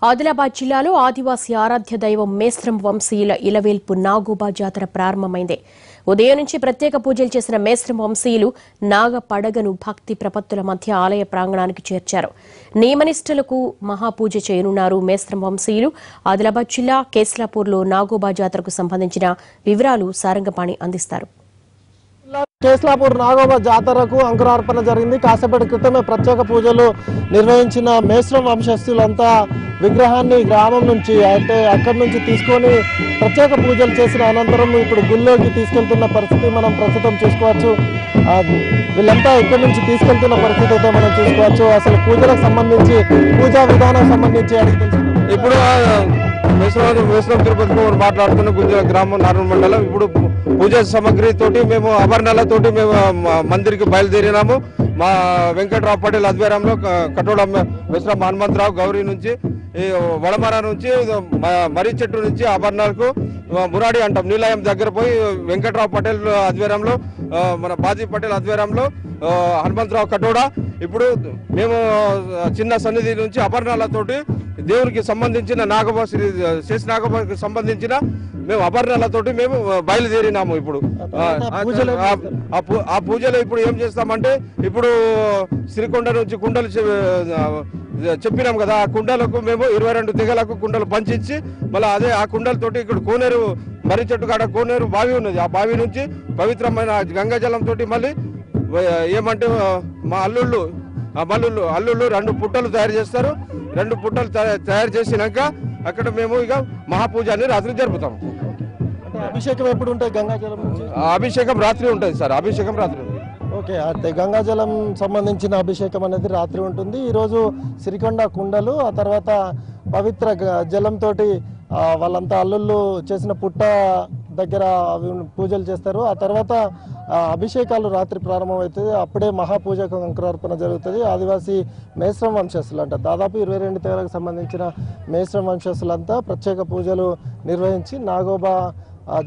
ఆదిలాబాద్ జిల్లాలో ఆదివాసీ ఆరాధ్య దైవం మేస్రం వంశీయుల ఇలవేల్పు నాగోబా జాతర ప్రారంభమైంది. ఉదయం నుంచి ప్రత్యేక పూజలు చేసిన మేస్రం వంశీయులు నాగ పడగను భక్తి ప్రపత్తుల మధ్య ఆలయ ప్రాంగణానికి చేర్చారు. నియమనిష్టలకు మహాపూజ చేయనున్నారు మేస్రం వంశీయులు. ఆదిలాబాద్ జిల్లా కేస్లాపూర్లో నాగోబా జాతరకు సంబంధించిన వివరాలు సారంగపాణి అందిస్తారు. కేస్లాపూర్ నాగోబా జాతరకు అంకురార్పణ జరిగింది. కాసేపటి క్రితమే ప్రత్యేక పూజలు నిర్వహించిన మేస్రం వంశస్థులంతా విగ్రహాన్ని గ్రామం నుంచి అంటే అక్కడి నుంచి తీసుకొని ప్రత్యేక పూజలు చేసిన అనంతరం ఇప్పుడు గుళ్ళోకి తీసుకెళ్తున్న పరిస్థితి మనం ప్రస్తుతం చూసుకోవచ్చు. వీళ్ళంతా ఇక్కడి నుంచి తీసుకెళ్తున్న పరిస్థితి అయితే మనం చూసుకోవచ్చు. అసలు పూజలకు సంబంధించి పూజా విధానం సంబంధించి అడిగి ఇప్పుడు మేస్రం తిరుపతి మాట్లాడుతున్న గుంజల గ్రామం నారాయణ మండలం. ఇప్పుడు పూజా సామాగ్రి తోటి మేము ఆభరణాలతోటి మేము మందిరికి బయలుదేరినాము. మా వెంకట్రావు పటేల్ ఆధ్వర్యంలో కటోడ మేస్రం హనుమంతరావు గౌరీ నుంచి వడమర నుంచి మర్రి చెట్టు నుంచి ఆభరణాలకు మురాడి అంటాం నీలయం దగ్గర పోయి వెంకట్రావు పటేల్ ఆధ్వర్యంలో మన బాజీ పటేల్ ఆధ్వర్యంలో హనుమంతరావు కటోడ. ఇప్పుడు మేము చిన్న సన్నిధి నుంచి ఆభరణాలతోటి దేవునికి సంబంధించిన నాగోబా శ్రీ శేష నాగోబాకి సంబంధించిన మేము ఆభరణాలతోటి మేము బయలుదేరినాము. ఇప్పుడు ఆ పూజలు ఇప్పుడు ఏం చేస్తామంటే ఇప్పుడు శ్రీకొండ నుంచి కుండలు చెప్పినాం కదా, ఆ కుండలకు మేము 22 తెగలకు కుండలు పంచి మళ్ళీ అదే ఆ కుండలతోటి ఇక్కడ కోనేరు మర్రి చెట్టు కాడ కోనేరు బావి ఉన్నది. ఆ బావి నుంచి పవిత్రమైన గంగాజలం తోటి మళ్ళీ ఏమంటే మా అల్లుళ్ళు 2 పుట్టలు తయారు చేస్తారు. 2 పుట్టలు తయారు చేసినాక అక్కడ మేము ఇక మహాపూజాన్ని రాత్రి జరుపుతాం. అభిషేకం ఎప్పుడు ఉంటుంది? గంగాజలం నుంచి అభిషేకం రాత్రి ఉంటుంది సార్. అభిషేకం రాత్రి. ఓకే, అయితే గంగాజలం సంబంధించిన అభిషేకం అనేది రాత్రి ఉంటుంది. ఈరోజు సిరికొండ కుండలు, ఆ తర్వాత పవిత్ర జలంతో వాళ్ళంతా అల్లుళ్ళు చేసిన పుట్ట దగ్గర పూజలు చేస్తారు. ఆ తర్వాత అభిషేకాలు రాత్రి ప్రారంభమవుతుంది. అప్పుడే మహాపూజకు అంకురార్పణ జరుగుతుంది. ఆదివాసీ మేస్రం వంశస్థులు అంట దాదాపు 22 తెగలకు సంబంధించిన మేస్రం వంశస్థులంతా ప్రత్యేక పూజలు నిర్వహించి నాగోబా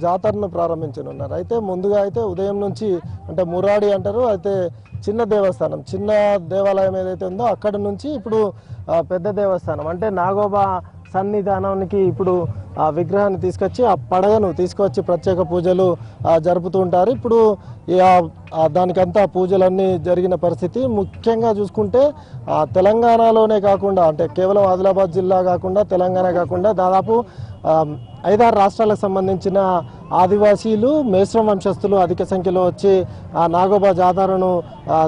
జాతరను ప్రారంభించనున్నారు. అయితే ముందుగా అయితే ఉదయం నుంచి అంటే మురాడి అంటారు, అయితే చిన్న దేవస్థానం చిన్న దేవాలయం ఏదైతే ఉందో అక్కడి నుంచి ఇప్పుడు పెద్ద దేవస్థానం అంటే నాగోబా సన్నిధానానికి ఇప్పుడు ఆ విగ్రహాన్ని తీసుకొచ్చి ఆ పడగను తీసుకొచ్చి ప్రత్యేక పూజలు జరుపుతూ ఉంటారు. ఇప్పుడు దానికంతా పూజలన్నీ జరిగిన పరిస్థితి. ముఖ్యంగా చూసుకుంటే తెలంగాణలోనే కాకుండా అంటే కేవలం ఆదిలాబాద్ జిల్లా కాకుండా తెలంగాణ కాకుండా దాదాపు 5-6 రాష్ట్రాలకు సంబంధించిన ఆదివాసీలు మేస్రం వంశస్థులు అధిక సంఖ్యలో వచ్చి ఆ నాగోబా జాతరను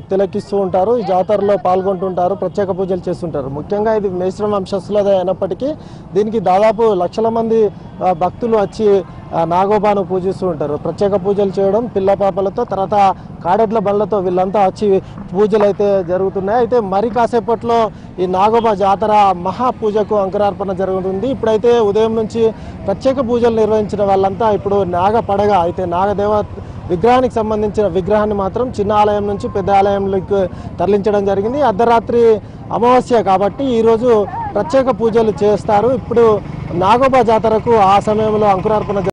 తిలకిస్తూ ఉంటారు. ఈ జాతరలో పాల్గొంటుంటారు, ప్రత్యేక పూజలు చేస్తుంటారు. ముఖ్యంగా ఇది మేస్రం వంశస్థులదే అయినప్పటికీ దీనికి దాదాపు లక్షల మంది భక్తులు వచ్చి నాగోబాను పూజిస్తూ ఉంటారు. ప్రత్యేక పూజలు చేయడం పిల్ల పాపలతో, తర్వాత కాడెడ్ల బండ్లతో వీళ్ళంతా వచ్చి పూజలు అయితే జరుగుతున్నాయి. అయితే మరి కాసేపట్లో ఈ నాగోబా జాతర మహాపూజకు అంకురార్పణ జరుగుతుంది. ఇప్పుడైతే ఉదయం నుంచి ప్రత్యేక పూజలు నిర్వహించిన వాళ్ళంతా ఇప్పుడు నాగ పడగ అయితే నాగదేవ విగ్రహానికి సంబంధించిన విగ్రహాన్ని మాత్రం చిన్న ఆలయం నుంచి పెద్ద ఆలయంలోకి తరలించడం జరిగింది. అర్ధరాత్రి అమావాస్య కాబట్టి ఈరోజు ప్రత్యేక పూజలు చేస్తారు. ఇప్పుడు నాగోబా జాతరకు ఆ సమయంలో అంకురార్పణ